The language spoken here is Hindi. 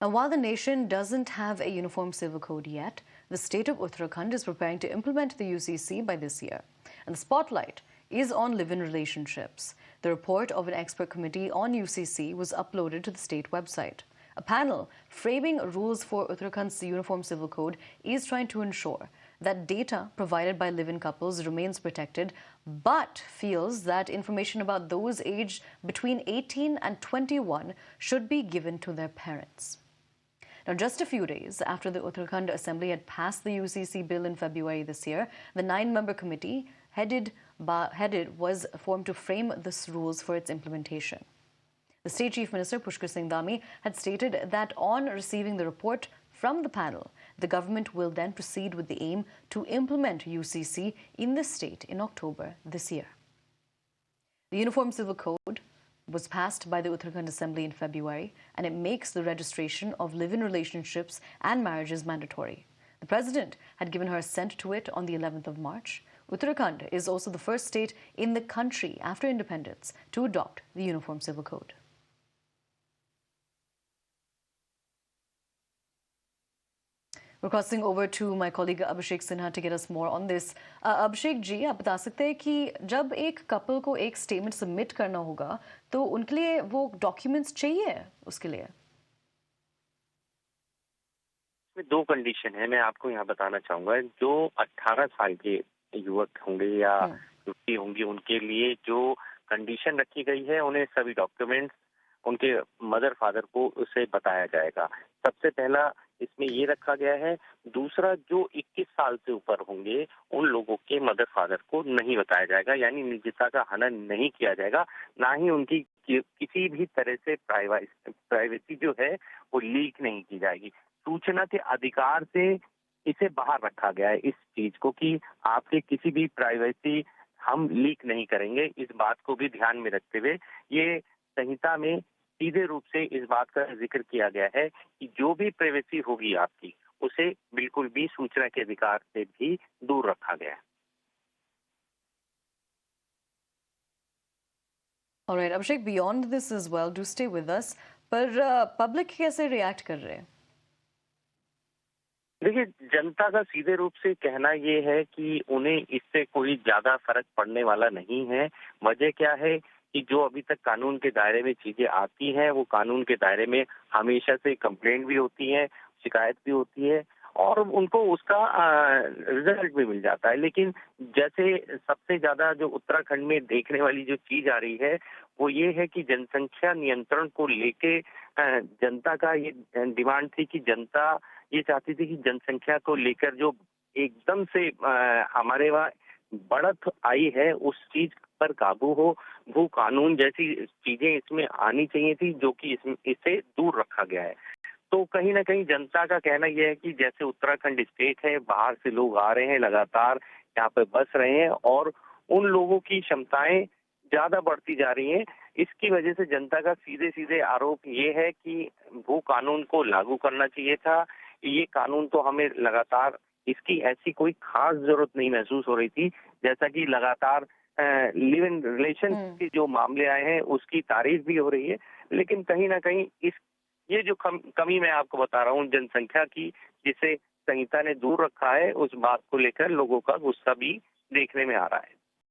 Now, while the nation doesn't have a uniform civil code yet, the state of Uttarakhand is preparing to implement the UCC by this year. And the spotlight is on live-in relationships. The report of an expert committee on UCC was uploaded to the state website. A panel framing rules for Uttarakhand's uniform civil code is trying to ensure that data provided by live-in couples remains protected, but feels that information about those aged between 18 and 21 should be given to their parents. Now, just a few days after the Uttarakhand Assembly had passed the UCC bill in February this year, the 9-member committee headed was formed to frame the rules for its implementation. The State Chief Minister, Pushkar Singh Dhami, had stated that on receiving the report from the panel, the government will then proceed with the aim to implement UCC in the state in October this year. The Uniform Civil Code was passed by the Uttarakhand Assembly in February, and it makes the registration of live-in relationships and marriages mandatory. The President had given her assent to it on the 11th of March. Uttarakhand is also the first state in the country after independence to adopt the Uniform Civil Code. We're crossing over to my colleague Abhishek Sinha to get us more on this. Abhishek जी, आप बता सकते हैं कि जब एक कपल को एक स्टेटमेंट सबमिट करना होगा तो उनके लिए वो डॉक्यूमेंट्स चाहिए उसके लिए? दो कंडीशन है, मैं आपको यहाँ बताना चाहूंगा। जो 18 साल के युवक होंगे या युवती होंगी, उनके लिए जो कंडीशन रखी गई है, उन्हें सभी डॉक्यूमेंट्स उनके मदर फादर को उसे बताया जाएगा। सबसे पहला इसमें ये रखा गया है। दूसरा, जो 21 साल से ऊपर होंगे उन लोगों के मदर फादर को नहीं बताया जाएगा, यानी निजता का हनन नहीं किया जाएगा, ना ही उनकी किसी भी तरह से प्राइवेसी जो है वो लीक नहीं की जाएगी। सूचना के अधिकार से इसे बाहर रखा गया है, इस चीज को, कि आपके किसी भी प्राइवेसी हम लीक नहीं करेंगे। इस बात को भी ध्यान में रखते हुए ये संहिता में सीधे रूप से इस बात का जिक्र किया गया है कि जो भी प्राइवेसी होगी आपकी, उसे बिल्कुल भी सूचना के अधिकार से भी दूर रखा गया है। All right, Abhishek, beyond this as well, do stay with us. पर पब्लिक कैसे रिएक्ट कर रहे हैं? देखिए, जनता का सीधे रूप से कहना ये है कि उन्हें इससे कोई ज्यादा फर्क पड़ने वाला नहीं है। वजह क्या है कि जो अभी तक कानून के दायरे में चीजें आती हैं, वो कानून के दायरे में हमेशा से कंप्लेंट भी होती है, शिकायत भी होती है और उनको उसका रिजल्ट भी मिल जाता है। लेकिन जैसे सबसे ज्यादा जो उत्तराखंड में देखने वाली जो चीज आ रही है, वो ये है कि जनसंख्या नियंत्रण को लेके जनता का ये डिमांड थी कि जनता ये चाहती थी कि जनसंख्या को लेकर जो एकदम से हमारे वहाँ बढ़त आई है, उस चीज पर काबू हो। वो कानून जैसी चीजें इसमें आनी चाहिए थी, जो कि इससे दूर रखा गया है। तो कहीं ना कहीं जनता का कहना यह है कि जैसे उत्तराखंड स्टेट है, बाहर से लोग आ रहे हैं, लगातार यहाँ पे बस रहे हैं और उन लोगों की क्षमताएं ज्यादा बढ़ती जा रही हैं। इसकी वजह से जनता का सीधे सीधे आरोप ये है कि वो कानून को लागू करना चाहिए था। ये कानून तो हमें लगातार इसकी ऐसी कोई खास जरूरत नहीं महसूस हो रही थी, जैसा कि लगातार लिव इन रिलेशन के जो मामले आए हैं उसकी तारीफ भी हो रही है। लेकिन कहीं ना कहीं ये जो कमी मैं आपको बता रहा हूँ जनसंख्या की, जिसे संहिता ने दूर रखा है, उस बात को लेकर लोगों का गुस्सा भी देखने में आ रहा है।